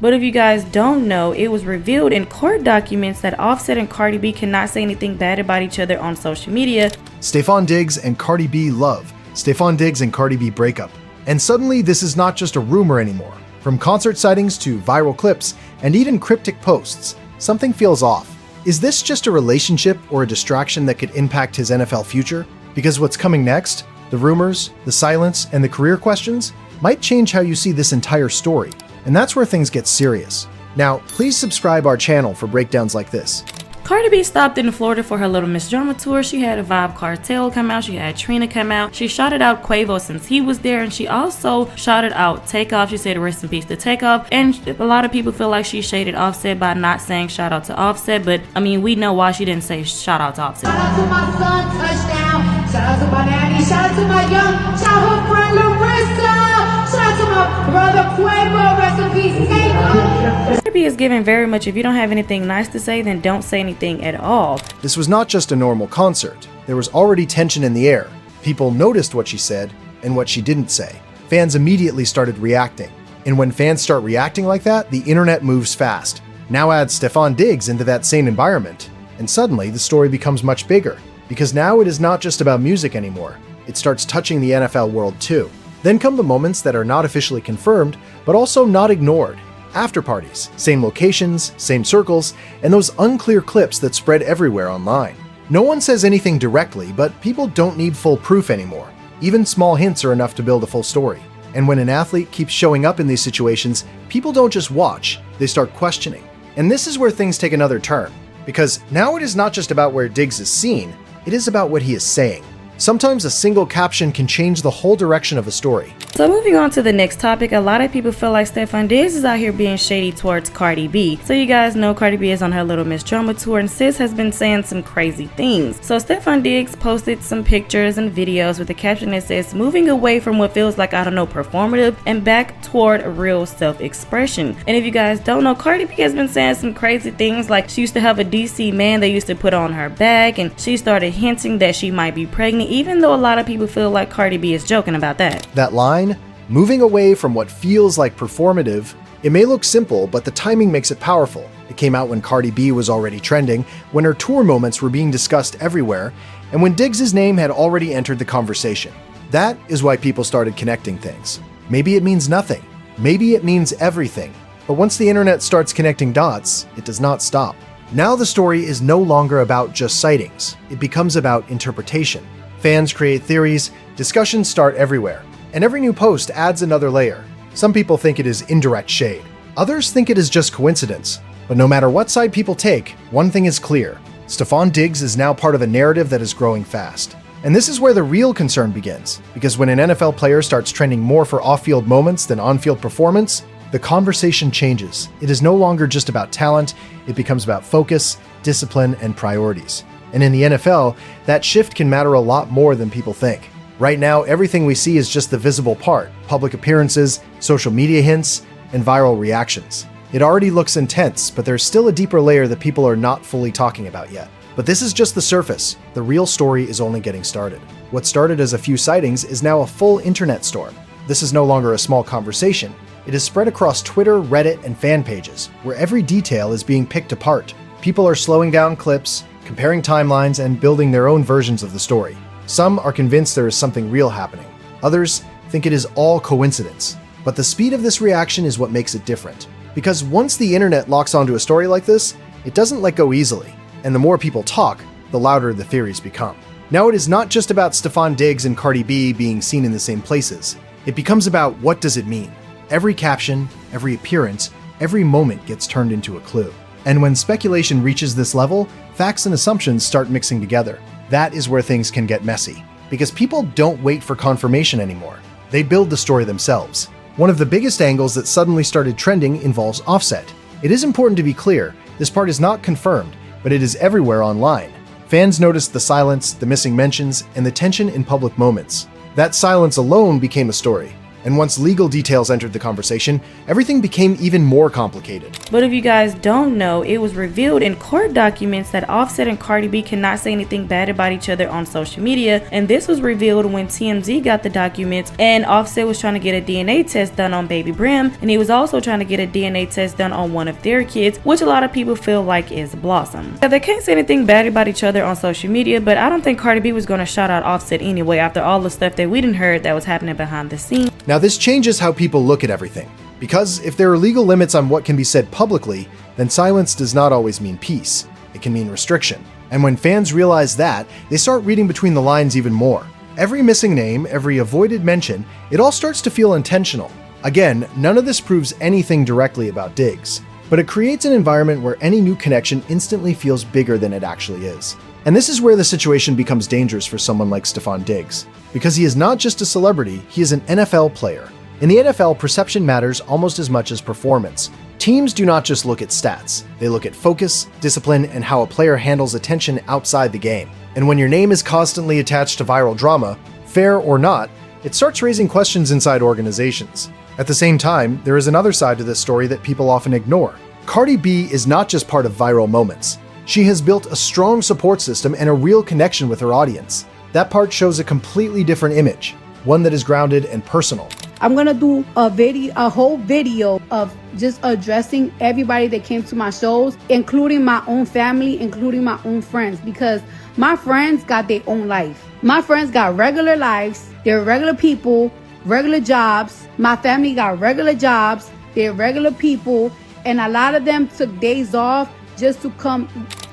But if you guys don't know, it was revealed in court documents that Offset and Cardi B cannot say anything bad about each other on social media. Stefon Diggs and Cardi B love. Stefon Diggs and Cardi B breakup. And suddenly this is not just a rumor anymore. From concert sightings to viral clips and even cryptic posts, something feels off. Is this just a relationship or a distraction that could impact his NFL future? Because what's coming next, the rumors, the silence, and the career questions, might change how you see this entire story. And that's where things get serious. Now, please subscribe our channel for breakdowns like this. Cardi B stopped in Florida for her Little Miss Drama tour. She had a Vibe Cartel come out. She had Trina come out. She shouted out Quavo since he was there, and she also shouted out Takeoff. She said rest in peace to Takeoff. And a lot of people feel like she shaded Offset by not saying shout out to Offset, but I mean, we know why she didn't say shout out to Offset. Shout out to my son, touchdown. Shout out to my nanny. Shout out to my young childhood friend Larissa. Shout out to my brother Quavo. Rest in peace, Takeoff. Cardi B is giving very much, if you don't have anything nice to say, then don't say anything at all. This was not just a normal concert. There was already tension in the air. People noticed what she said and what she didn't say. Fans immediately started reacting. And when fans start reacting like that, the internet moves fast. Now add Stefon Diggs into that same environment, and suddenly the story becomes much bigger. Because now it is not just about music anymore. It starts touching the NFL world too. Then come the moments that are not officially confirmed, but also not ignored. After parties, same locations, same circles, and those unclear clips that spread everywhere online. No one says anything directly, but people don't need full proof anymore. Even small hints are enough to build a full story. And when an athlete keeps showing up in these situations, people don't just watch, they start questioning. And this is where things take another turn. Because now it is not just about where Diggs is seen, it is about what he is saying. Sometimes a single caption can change the whole direction of a story. So moving on to the next topic, a lot of people feel like Stefon Diggs is out here being shady towards Cardi B. So you guys know Cardi B is on her Little Miss Drama tour, and sis has been saying some crazy things. So Stefon Diggs posted some pictures and videos with a caption that says, moving away from what feels like, I don't know, performative and back toward real self-expression. And if you guys don't know, Cardi B has been saying some crazy things, like she used to have a DC man that used to put on her back, and she started hinting that she might be pregnant, even though a lot of people feel like Cardi B is joking about that. That line, moving away from what feels like performative, it may look simple, but the timing makes it powerful. It came out when Cardi B was already trending, when her tour moments were being discussed everywhere, and when Diggs' name had already entered the conversation. That is why people started connecting things. Maybe it means nothing. Maybe it means everything. But once the internet starts connecting dots, it does not stop. Now the story is no longer about just sightings. It becomes about interpretation. Fans create theories, discussions start everywhere, and every new post adds another layer. Some people think it is indirect shade. Others think it is just coincidence. But no matter what side people take, one thing is clear. Stefon Diggs is now part of a narrative that is growing fast. And this is where the real concern begins, because when an NFL player starts trending more for off-field moments than on-field performance, the conversation changes. It is no longer just about talent, it becomes about focus, discipline, and priorities. And in the NFL, that shift can matter a lot more than people think. Right now, everything we see is just the visible part: public appearances, social media hints, and viral reactions. It already looks intense, but there's still a deeper layer that people are not fully talking about yet. But this is just the surface. The real story is only getting started. What started as a few sightings is now a full internet storm. This is no longer a small conversation. It is spread across Twitter, Reddit, and fan pages, where every detail is being picked apart. People are slowing down clips, comparing timelines, and building their own versions of the story. Some are convinced there is something real happening. Others think it is all coincidence. But the speed of this reaction is what makes it different. Because once the internet locks onto a story like this, it doesn't let go easily. And the more people talk, the louder the theories become. Now it is not just about Stefon Diggs and Cardi B being seen in the same places. It becomes about, what does it mean? Every caption, every appearance, every moment gets turned into a clue. And when speculation reaches this level, facts and assumptions start mixing together. That is where things can get messy. Because people don't wait for confirmation anymore. They build the story themselves. One of the biggest angles that suddenly started trending involves Offset. It is important to be clear, this part is not confirmed, but it is everywhere online. Fans noticed the silence, the missing mentions, and the tension in public moments. That silence alone became a story. And once legal details entered the conversation, everything became even more complicated. But if you guys don't know, it was revealed in court documents that Offset and Cardi B cannot say anything bad about each other on social media, and this was revealed when TMZ got the documents and Offset was trying to get a DNA test done on baby Brim, and he was also trying to get a DNA test done on one of their kids, which a lot of people feel like is Blossom. Now, they can't say anything bad about each other on social media, but I don't think Cardi B was going to shout out Offset anyway after all the stuff that we didn't heard that was happening behind the scenes. Now this changes how people look at everything, because if there are legal limits on what can be said publicly, then silence does not always mean peace. It can mean restriction. And when fans realize that, they start reading between the lines even more. Every missing name, every avoided mention, it all starts to feel intentional. Again, none of this proves anything directly about Diggs, but it creates an environment where any new connection instantly feels bigger than it actually is. And this is where the situation becomes dangerous for someone like Stefon Diggs, because he is not just a celebrity, he is an NFL player. In the NFL, perception matters almost as much as performance. Teams do not just look at stats, they look at focus, discipline, and how a player handles attention outside the game. And when your name is constantly attached to viral drama, fair or not, it starts raising questions inside organizations. At the same time, there is another side to this story that people often ignore. Cardi B is not just part of viral moments. She has built a strong support system and a real connection with her audience. That part shows a completely different image, one that is grounded and personal. I'm gonna do a whole video of just addressing everybody that came to my shows, including my own family, including my own friends, because my friends got their own life. My friends got regular lives, they're regular people, regular jobs. My family got regular jobs, they're regular people, and a lot of them took days off just to come.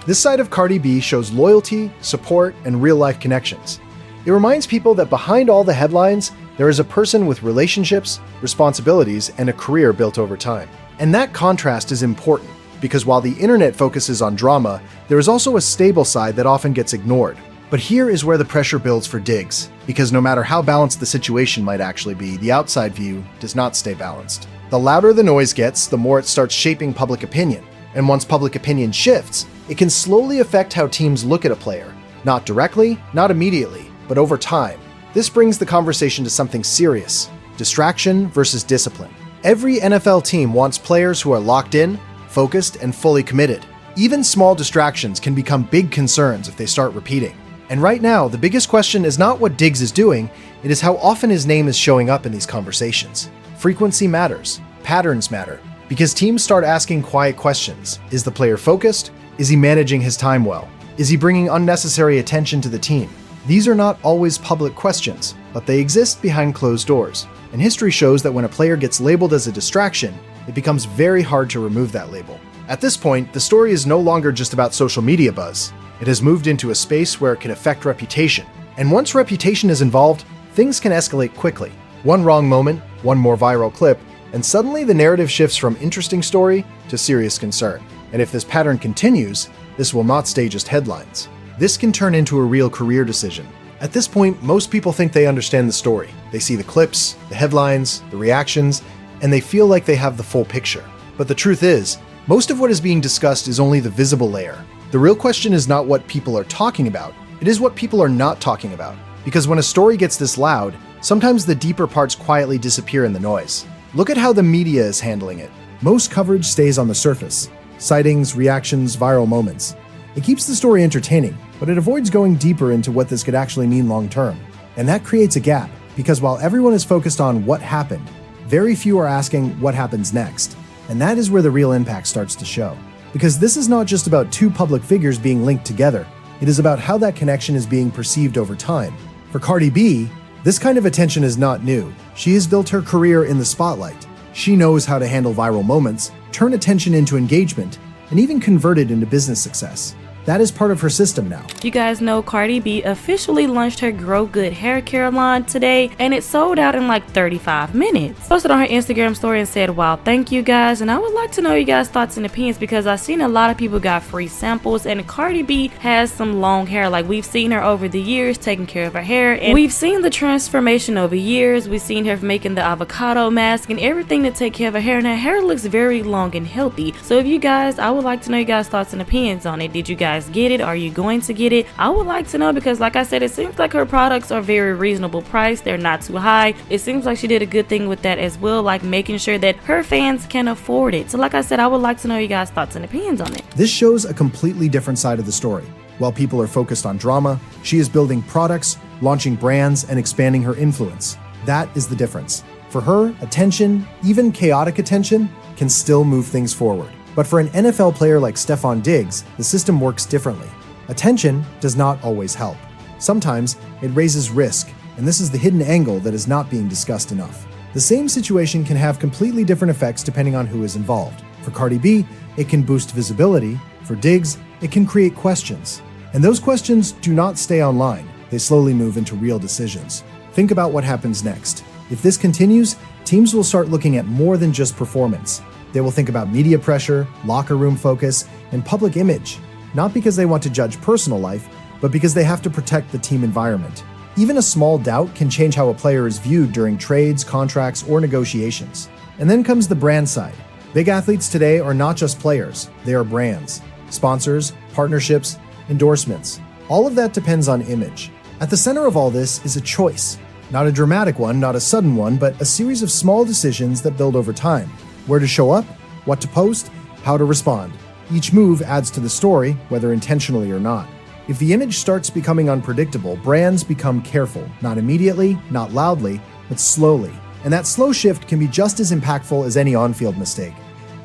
This side of Cardi B shows loyalty, support, and real-life connections. It reminds people that behind all the headlines, there is a person with relationships, responsibilities, and a career built over time. And that contrast is important, because while the internet focuses on drama, there is also a stable side that often gets ignored. But here is where the pressure builds for Diggs, because no matter how balanced the situation might actually be, the outside view does not stay balanced. The louder the noise gets, the more it starts shaping public opinion. And once public opinion shifts, it can slowly affect how teams look at a player. Not directly, not immediately, but over time. This brings the conversation to something serious: distraction versus discipline. Every NFL team wants players who are locked in, focused, and fully committed. Even small distractions can become big concerns if they start repeating. And right now, the biggest question is not what Diggs is doing, it is how often his name is showing up in these conversations. Frequency matters, patterns matter, because teams start asking quiet questions. Is the player focused? Is he managing his time well? Is he bringing unnecessary attention to the team? These are not always public questions, but they exist behind closed doors. And history shows that when a player gets labeled as a distraction, it becomes very hard to remove that label. At this point, the story is no longer just about social media buzz. It has moved into a space where it can affect reputation. And once reputation is involved, things can escalate quickly. One wrong moment, one more viral clip, and suddenly the narrative shifts from interesting story to serious concern. And if this pattern continues, this will not stay just headlines. This can turn into a real career decision. At this point, most people think they understand the story. They see the clips, the headlines, the reactions, and they feel like they have the full picture. But the truth is, most of what is being discussed is only the visible layer. The real question is not what people are talking about, it is what people are not talking about. Because when a story gets this loud, sometimes the deeper parts quietly disappear in the noise. Look at how the media is handling it. Most coverage stays on the surface. Sightings, reactions, viral moments. It keeps the story entertaining, but it avoids going deeper into what this could actually mean long term. And that creates a gap, because while everyone is focused on what happened, very few are asking what happens next. And that is where the real impact starts to show. Because this is not just about two public figures being linked together, it is about how that connection is being perceived over time. For Cardi B, this kind of attention is not new. She has built her career in the spotlight. She knows how to handle viral moments, turn attention into engagement, and even convert it into business success. That is part of her system now. You guys know Cardi B officially launched her Grow Good hair care line today, and it sold out in like 35 minutes. Posted on her Instagram story and said, wow, thank you guys, and I would like to know you guys' thoughts and opinions, because I've seen a lot of people got free samples, and Cardi B has some long hair. Like, we've seen her over the years taking care of her hair, and we've seen the transformation over years. We've seen her making the avocado mask and everything to take care of her hair, and her hair looks very long and healthy. So if you guys, I would like to know you guys' thoughts and opinions on it. Did you guys guys get it? Are you going to get it? I would like to know, because like I said, it seems like her products are very reasonable price. They're not too high. It seems like she did a good thing with that as well, like making sure that her fans can afford it. So like I said, I would like to know you guys' thoughts and opinions on it. This shows a completely different side of the story. While people are focused on drama, she is building products, launching brands, and expanding her influence. That is the difference. For her, attention, even chaotic attention, can still move things forward. But for an NFL player like Stefon Diggs, the system works differently. Attention does not always help. Sometimes it raises risk, and this is the hidden angle that is not being discussed enough. The same situation can have completely different effects depending on who is involved. For Cardi B, it can boost visibility. For Diggs, it can create questions. And those questions do not stay online. They slowly move into real decisions. Think about what happens next. If this continues, teams will start looking at more than just performance. They will think about media pressure, locker room focus, and public image, not because they want to judge personal life, but because they have to protect the team environment. Even a small doubt can change how a player is viewed during trades, contracts, or negotiations. And then comes the brand side. Big athletes today are not just players, they are brands. Sponsors, partnerships, endorsements. All of that depends on image. At the center of all this is a choice. Not a dramatic one, not a sudden one, but a series of small decisions that build over time. Where to show up, what to post, how to respond. Each move adds to the story, whether intentionally or not. If the image starts becoming unpredictable, brands become careful, not immediately, not loudly, but slowly. And that slow shift can be just as impactful as any on-field mistake.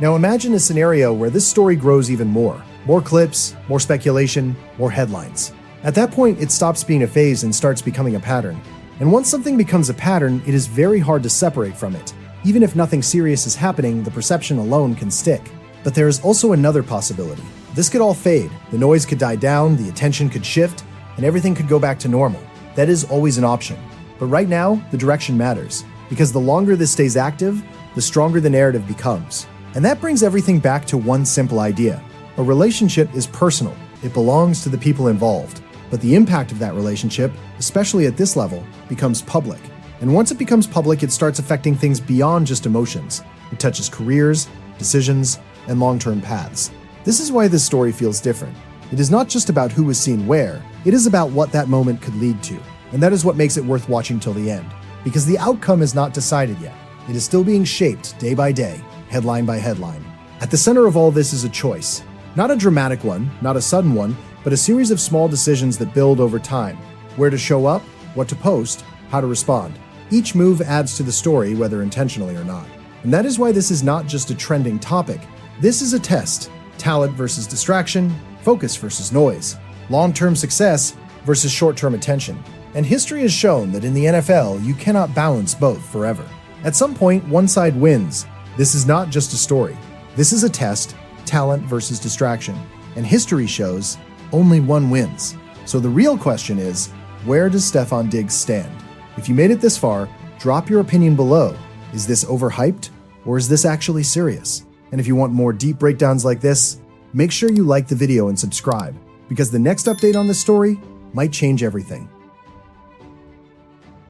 Now imagine a scenario where this story grows even more. More clips, more speculation, more headlines. At that point, it stops being a phase and starts becoming a pattern. And once something becomes a pattern, it is very hard to separate from it. Even if nothing serious is happening, the perception alone can stick. But there is also another possibility. This could all fade, the noise could die down, the attention could shift, and everything could go back to normal. That is always an option. But right now, the direction matters, because the longer this stays active, the stronger the narrative becomes. And that brings everything back to one simple idea. A relationship is personal. It belongs to the people involved. But the impact of that relationship, especially at this level, becomes public. And once it becomes public, it starts affecting things beyond just emotions. It touches careers, decisions, and long-term paths. This is why this story feels different. It is not just about who was seen where, it is about what that moment could lead to. And that is what makes it worth watching till the end. Because the outcome is not decided yet. It is still being shaped day by day, headline by headline. At the center of all this is a choice. Not a dramatic one, not a sudden one, but a series of small decisions that build over time. Where to show up, what to post, how to respond. Each move adds to the story, whether intentionally or not. And that is why this is not just a trending topic. This is a test. Talent versus distraction, focus versus noise, long-term success versus short-term attention. And history has shown that in the NFL, you cannot balance both forever. At some point, one side wins. This is not just a story. This is a test, talent versus distraction. And history shows only one wins. So the real question is, where does Stefon Diggs stand? If you made it this far, drop your opinion below. Is this overhyped, or is this actually serious? And if you want more deep breakdowns like this, make sure you like the video and subscribe, because the next update on this story might change everything.